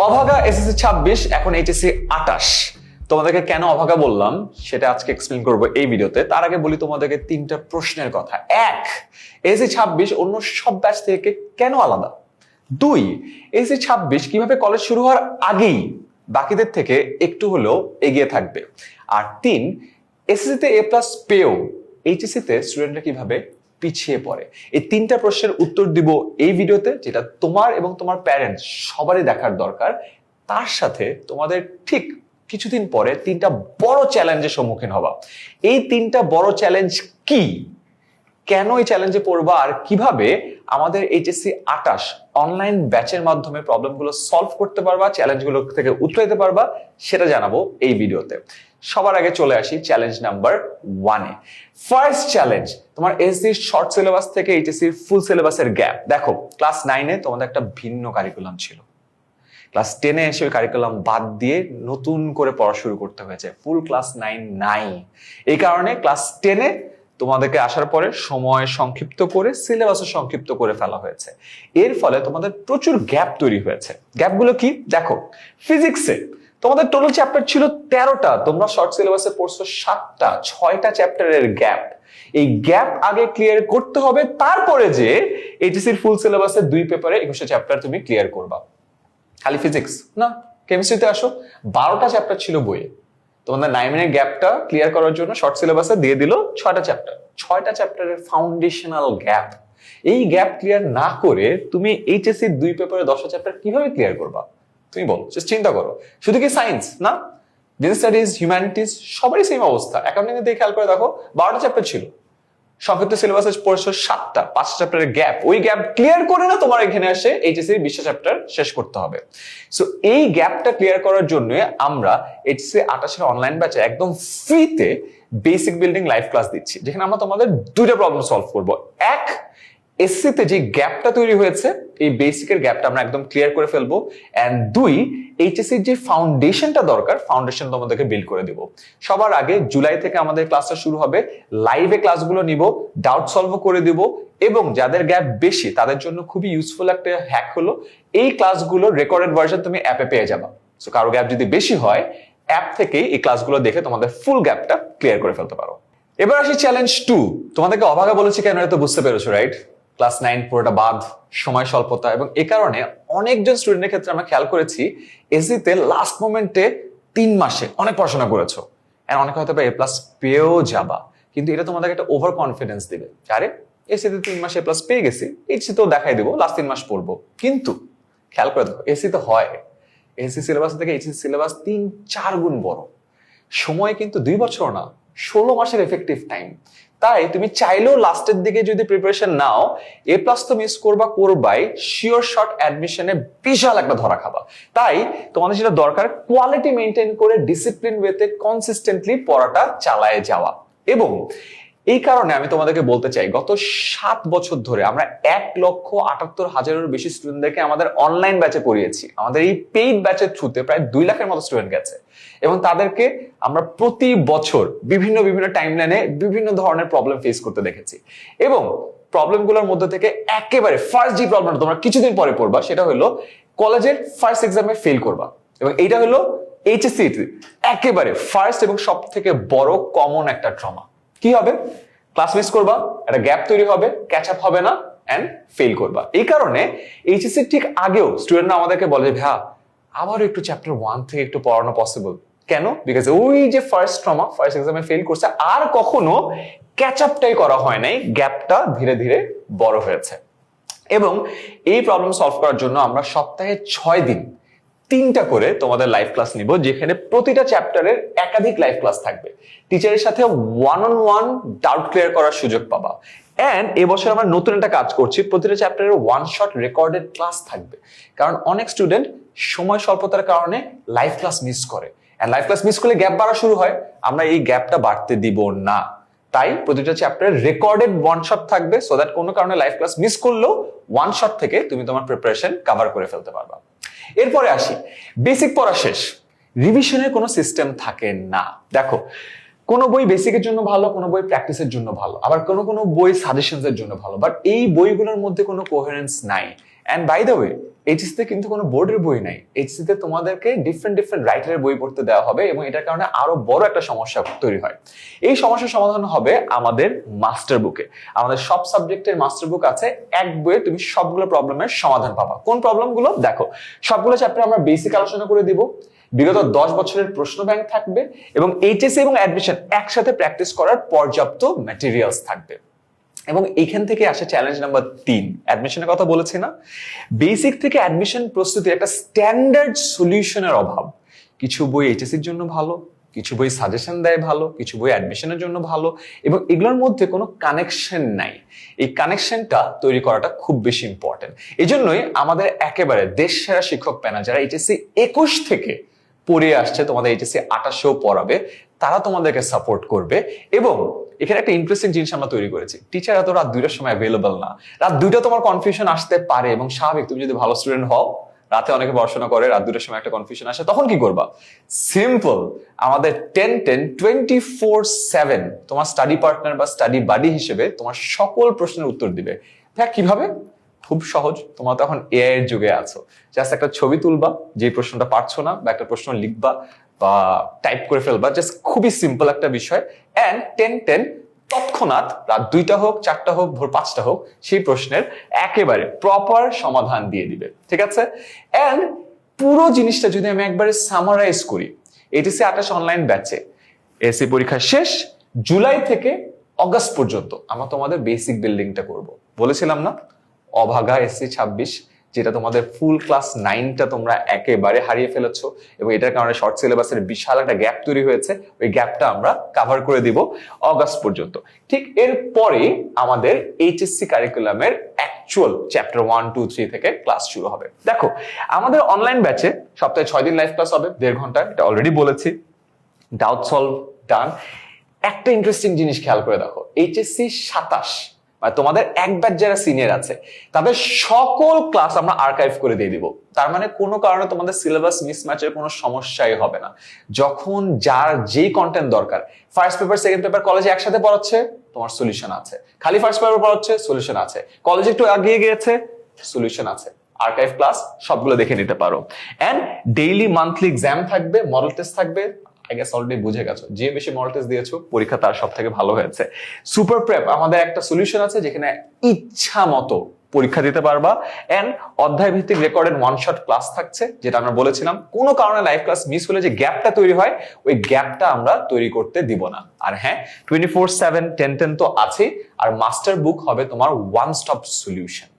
অভাগা এসএসসি 26 এখন এইচএসসি 28। তোমাদেরকে কেন অভাগা বললাম সেটা আজকে এক্সপ্লেন করব এই ভিডিওতে। তার আগে বলি তোমাদেরকে তিনটা প্রশ্নের কথা। এক, এসএসসি 26 অন্য সব ব্যাচ থেকে কেন আলাদা? দুই, এসএসসি 26 কিভাবে কলেজ শুরু হওয়ার আগেই বাকিদের থেকে একটু হলেও এগিয়ে থাকবে? আর তিন, এসএসসি তে A+ পেয়েও এইচএসসি তে স্টুডেন্টরা কিভাবে পিছিয়ে পড়ে। এই তিনটা প্রশ্নের উত্তর দিব এই ভিডিওতে, যেটা তোমার এবং তোমার প্যারেন্টস সবারই দেখার দরকার। তার সাথে তোমাদের ঠিক কিছুদিন পরে তিনটা বড় চ্যালেঞ্জের সম্মুখীন হবা। এই তিনটা বড় চ্যালেঞ্জ কি, কেন এই চ্যালেঞ্জে পড়বা, আর কিভাবে আমাদের এইচএসসি 28 অনলাইন ব্যাচের মাধ্যমে প্রবলেমগুলো সলভ করতে পারবা, চ্যালেঞ্জগুলো থেকে উঠে যেতে পারবা, সেটা জানাবো এই ভিডিওতে। সবার আগে চলে আসি চ্যালেঞ্জ নাম্বার 1-এ। ফার্স্ট চ্যালেঞ্জ, তোমার এসএসসি শর্ট সিলেবাস থেকে এইচএসসি ফুল সিলেবাসের গ্যাপ। দেখো, ক্লাস 9-এ তোমাদের একটা ভিন্ন কারিকুলাম ছিল, ক্লাস 10-এ এসে ওই কারিকুলাম বাদ দিয়ে নতুন করে পড়া শুরু করতে হয়েছে। ফুল ক্লাস 9 নাই, এই কারণে ক্লাস 10-এ তোমাদেরকে আসার পরে সময় সংক্ষিপ্ত করে সিলেবাসও সংক্ষিপ্ত করে ফেলা হয়েছে। এর ফলে তোমাদের প্রচুর গ্যাপ তৈরি হয়েছে। গ্যাপগুলো কি দেখো, ফিজিক্সে তোমাদের টোটাল চ্যাপ্টার ছিল 13টা, তোমরা শর্ট সিলেবাসে পড়ছো 7টা, 6টা চ্যাপ্টারের গ্যাপ। এই গ্যাপ আগে ক্লিয়ার করতে হবে, তারপরে যে এইচএসসির ফুল সিলেবাসে 2 পেপারে 21টা চ্যাপ্টার তুমি ক্লিয়ার করবা। খালি ফিজিক্স না, কেমিস্ট্রিতে আসো, 12টা চ্যাপ্টার ছিল বইয়ে। তোমাদের 9-এর গ্যাপটা ক্লিয়ার করার জন্য শর্ট সিলেবাসে দিয়ে দিল 6টা চ্যাপ্টার। 6টা চ্যাপ্টারের ফাউন্ডেশনাল গ্যাপ। এই গ্যাপ ক্লিয়ার না করে তুমি এইচএসসি 2 পেপারে 10টা চ্যাপ্টার কিভাবে ক্লিয়ার করবা? তুমি বলো, জাস্ট চিন্তা করো। শুধু কি সায়েন্স না, বিজনেস স্টাডিজ, হিউম্যানিটিজ সবারই সেম অবস্থা। অ্যাকাউন্টিং এ দিয়ে খেয়াল করে দেখো, 12টা চ্যাপ্টার ছিল, সংক্ষিপ্ত সিলেবাসে পড়ছো 7টা, 5টা চ্যাপ্টারের গ্যাপ। ওই গ্যাপ ক্লিয়ার করে না তোমার এখানে এসে এইচএসসি 20টা চ্যাপ্টার শেষ করতে হবে। সো এই গ্যাপটা ক্লিয়ার করার জন্য আমরা এইচএসসি 28-এর অনলাইন ব্যাচে একদম ফ্রিতে বেসিক বিল্ডিং লাইভ ক্লাস দিচ্ছি, যেখানে আমরা তোমাদের 2টা প্রবলেম সলভ করব। এক, এসসি তে যে গ্যাপটা তৈরি হয়েছে, এই বেসিকের গ্যাপটা আমরা একদম ক্লিয়ার করে ফেলবো। এন্ড দুই, এইচএসসির যে ফাউন্ডেশনটা দরকার, ফাউন্ডেশন তোমাদেরকে বিল্ড করে দেব। সবার আগে জুলাই থেকে আমাদের ক্লাসটা শুরু হবে, লাইভে ক্লাসগুলো নিব, ডাউট সলভ করে দিব, এবং যাদের গ্যাপ বেশি তাদের জন্য খুবই ইউজফুল একটা হ্যাক হলো, এই ক্লাসগুলো রেকর্ডেড ভার্সন তুমি অ্যাপে পেয়ে যাবা। সো কারো গ্যাপ যদি বেশি হয়, অ্যাপ থেকেই এই ক্লাসগুলো দেখে তোমাদের ফুল গ্যাপটা ক্লিয়ার করে ফেলতে পারো। এবার আসি চ্যালেঞ্জ 2। তোমাদেরকে অভাগা বলেছি কেন, এটা তো বুঝতে পেরেছো, রাইট? ক্লাস 9 পুরোটা বাদ, সময় স্বল্পতা, এবং এই কারণে অনেকজন স্টুডেন্টের ক্ষেত্রে আমরা খেয়াল করেছি এসএসসিতে লাস্ট মোমেন্টে 3 মাসে অনেক পড়াশোনা করেছো, আর অনেকে হয়তো A+ পেয়েও যাবা, কিন্তু এটা তোমাদেরকে একটা ওভার কনফিডেন্স দিবে, আরে এসএসসিতে 3 মাসে A+ পেয়ে গেছি, এইচএসসিতেও দেখাই দেবো, লাস্ট 3 মাস পড়বো। কিন্তু খেয়াল করে দেখো, এসএসসি তো হয়, এসএসসি সিলেবাস থেকে এইচএসসি সিলেবাস 3-4 গুণ বড়। সময় কিন্তু 2 বছর না, 16 মাসের এফেক্টিভ টাইম। তাই তুমি চাইলেও লাস্টের দিকে যদি প্রিপারেশন নাও, A+ তো মিস করবাই, শিওর শর্ট অ্যাডমিশনে বিশাল একটা ধরা খাবা। তাই তোমাদের যেটা দরকার, কোয়ালিটি মেনটেন করে ডিসিপ্লিন ওয়েতে কনসিস্টেন্টলি পড়াটা চালায় যাওয়া। এবং এই কারণে আমি তোমাদেরকে বলতে চাই, গত 7 বছর ধরে আমরা 1,78,000-এরও বেশি স্টুডেন্টদেরকে আমাদের অনলাইন ব্যাচে পড়িয়েছি। আমাদের এই পেইড ব্যাচের থ্রুতে প্রায় 2 লাখের মতো স্টুডেন্ট গেছে, এবং তাদেরকে আমরা প্রতি বছর বিভিন্ন টাইমলাইনে বিভিন্ন ধরনের প্রবলেম ফেস করতে দেখেছি। এবং প্রবলেমগুলোর মধ্যে থেকে একেবারে ফার্স্ট যে প্রবলেমটা তোমরা কিছুদিন পরে পড়বা, সেটা হলো কলেজের ফার্স্ট এক্সামে ফেল করবা। এবং এইটা হলো এইচএসসি একেবারে ফার্স্ট এবং সব থেকে বড় কমন একটা ট্রমা। কি হবে? ক্লাস মিস করবা, একটা গ্যাপ তৈরি হবে, ক্যাচ আপ হবে না, এন্ড ফেল করবা। এই কারণে এইচএসসি ঠিক আগেও স্টুডেন্টরা আমাদেরকে বলে, ভাইয়া আবারও একটু চ্যাপ্টার 1 থেকে একটু পড়ানো পসিবল। কেন? বিকজ ওই যে ফার্স্ট ট্রমা, ফার্স্ট এক্সামে ফেল করছে, আর কখনো ক্যাচ আপটাই করা হয় নাই, গ্যাপটা ধীরে ধীরে বড় হয়েছে। এবং এই প্রবলেম সলভ করার জন্য আমরা সপ্তাহে 6 দিন 3টা করে তোমাদের লাইভ ক্লাস নিব, যেখানে প্রতিটা চ্যাপ্টারের একাধিক লাইভ ক্লাস থাকবে। টিচারের সাথে 1-on-1 ডাউট ক্লিয়ার করার সুযোগ পাবা। এন্ড এবছর আমরা নতুন একটা কাজ করছি, প্রতিটা চ্যাপ্টারের 1 শট রেকর্ডেড ক্লাস থাকবে। কারণ অনেক স্টুডেন্ট সময় স্বল্পতার কারণে লাইভ ক্লাস মিস করে, এন্ড লাইভ ক্লাস মিস করলে গ্যাপ বাড়া শুরু হয়। আমরা এই গ্যাপটা বাড়তে দিব না, তাই প্রতিটা চ্যাপ্টারে রেকর্ডেড 1 শট থাকবে, সো দ্যাট কোনো কারণে লাইভ ক্লাস মিস করলেও 1 শট থেকে তুমি তোমার প্রিপারেশন কভার করে ফেলতে পারবা। এরপরে আসি, বেসিক পড়া শেষ, রিভিশনের কোনো সিস্টেম থাকে না। দেখো, কোনো বই বেসিকের জন্য ভালো, কোনো বই প্র্যাকটিসের জন্য ভালো, আবার কোনো বই সাজেশনস এর জন্য ভালো, বাট এই বইগুলোর মধ্যে কোনো কোহেরেন্স নাই। And by the way, HSC তে কিন্তু কোনো বোর্ডের বই নাই, এইচএসসি তে তোমাদেরকে ডিফারেন্ট রাইটারের বই পড়তে দেওয়া হবে এবং এটার কারণে আরো বড় একটা সমস্যা তৈরি হয়। এই সমস্যার সমাধান হবে আমাদের মাস্টার বুকে। আমাদের সব সাবজেক্টের মাস্টার বুক আছে, এক বইয়ে তুমি সবগুলো প্রবলেমের সমাধান পাবা। কোন প্রবলেমগুলো? দেখো, সবগুলো চ্যাপ্টার আমরা বেসিক আলোচনা করে দিব, বিগত 10 বছরের প্রশ্ন ব্যাংক থাকবে এবং এইচএসসি এবং অ্যাডমিশন একসাথে প্র্যাকটিস করার পর্যাপ্ত ম্যাটেরিয়ালস থাকবে। এবং এইখান থেকে আসে চ্যালেঞ্জ নাম্বার 3, অ্যাডমিশনের কথা বলেছি না, বেসিক থেকে অ্যাডমিশন প্রস্তুতির একটা স্ট্যান্ডার্ড সলিউশনের অভাব। কিছু বই এইচএসসির জন্য ভালো, কিছু বই সাজেশন দেয় ভালো, কিছু বই অ্যাডমিশনের জন্য ভালো, এবং এগুলোর মধ্যে কোনো কানেকশন নাই। এই কানেকশনটা তৈরি করাটা খুব বেশি ইম্পর্টেন্ট। এই জন্যই আমাদের একেবারে দেশ সেরা শিক্ষক প্যানেল যারা এইচএসসি 21 থেকে পড়ে আসছে, তোমাদের এইচএসসি 28-এও পড়াবে, তারা তোমাদেরকে সাপোর্ট করবে। এবং এখানে একটা ইন্টারেস্টিং জিনিস আমরা তৈরি করেছি, টিচাররা তো রাত 2টার সময় অ্যাভেলেবল না। রাত 2টা তোমার কনফিউশন আসতে পারে এবং স্বাভাবিক, তুমি যদি ভালো স্টুডেন্ট হও, রাতে অনেকে পড়াশোনা করে, রাত 2টার সময় একটা কনফিউশন আসে, তখন কি করবা? সিম্পল, আমাদের 10-10 24/7 তোমার স্টাডি পার্টনার বা স্টাডি বাডি হিসেবে তোমার সকল প্রশ্নের উত্তর দিবে। দেখ কিভাবে? খুব সহজ, তোমরা তখন এআই এর যুগে আছো। জাস্ট একটা ছবি তুলবা, যে প্রশ্নটা পারছো না, বা একটা প্রশ্ন লিখবা বা টাইপ করে ফেলবা, জাস্ট খুবই সিম্পল একটা বিষয়। এন্ড 10-10 তৎক্ষণাৎ রাত 2টা হোক, 4টা হোক, ভোর 5টা হোক, সেই প্রশ্নের একেবারে প্রপার সমাধান দিয়ে দিবে। ঠিক আছে? এন্ড পুরো জিনিসটা যদি আমি একবারে সামারাইজ করি, এইচএসসি 28 অনলাইন ব্যাচে এসএসসি পরীক্ষা শেষ জুলাই থেকে অগাস্ট পর্যন্ত আমরা তোমাদের বেসিক বিল্ডিংটা করব। বলেছিলাম না, অভাগা এসএসসি 26, যেটা তোমাদের ফুল ক্লাস 9টা তোমরা একেবারে হারিয়ে ফেলেছো এবং এটার কারণে শর্ট সিলেবাসের বিশাল একটা গ্যাপ তৈরি হয়েছে। ওই গ্যাপটা আমরা কভার করে দিব অগাস্ট পর্যন্ত। ঠিক এরপরে আমাদের এইচএসসি কারিকুলামের অ্যাকচুয়াল চ্যাপ্টার 1, 2, 3 থেকে ক্লাস শুরু হবে। দেখো, আমাদের অনলাইন ব্যাচে সপ্তাহে 6 দিন লাইভ ক্লাস হবে, 1.5 ঘন্টা, এটা অলরেডি বলেছি। ডাউট সলভ ডান। একটা ইন্টারেস্টিং জিনিস খেয়াল করে দেখো, এইচএসসি 27 মানে তোমাদের এক ব্যাচ যারা সিনিয়র আছে, তাদের সকল ক্লাস আমরা আর্কাইভ করে দিয়ে দিব। তার মানে কোনো কারণে তোমাদের সিলেবাস মিসম্যাচের কোনো সমস্যাই হবে না। যখন যার যেই কন্টেন্ট দরকার, ফার্স্ট পেপার সেকেন্ড পেপার কলেজে একসাথে পড়াচ্ছে, তোমার সলিউশন আছে। খালি ফার্স্ট পেপার পড়াচ্ছে, সলিউশন আছে। কলেজে একটু এগিয়ে গিয়েছে, সলিউশন আছে। আর্কাইভ ক্লাস সবগুলো দেখে নিতে পারো। এন্ড ডেইলি মান্থলি এক্সাম থাকবে, মডেল টেস্ট থাকবে। আই গেস অলরেডি বুঝে গেছো, যে বেশি মডেল টেস্ট দিয়েছো পরীক্ষা তার সব থেকে ভালো হয়েছে। সুপার প্রেপ আমাদের একটা সলিউশন আছে, যেখানে ইচ্ছা মতো পরীক্ষা দিতে পারবা। এন্ড অধ্যায় ভিত্তিক রেকর্ডেড ওয়ান শট ক্লাস থাকছে, যেটা আমরা বলেছিলাম কোনো কারণে লাইভ ক্লাস মিস হলে যে গ্যাপটা তৈরি হয়, ওই গ্যাপটা আমরা তৈরি করতে দিব না। আর হ্যাঁ, 24/7 10-10 তো আছেই, আর মাস্টার বুক হবে তোমার ওয়ান স্টপ সলিউশন।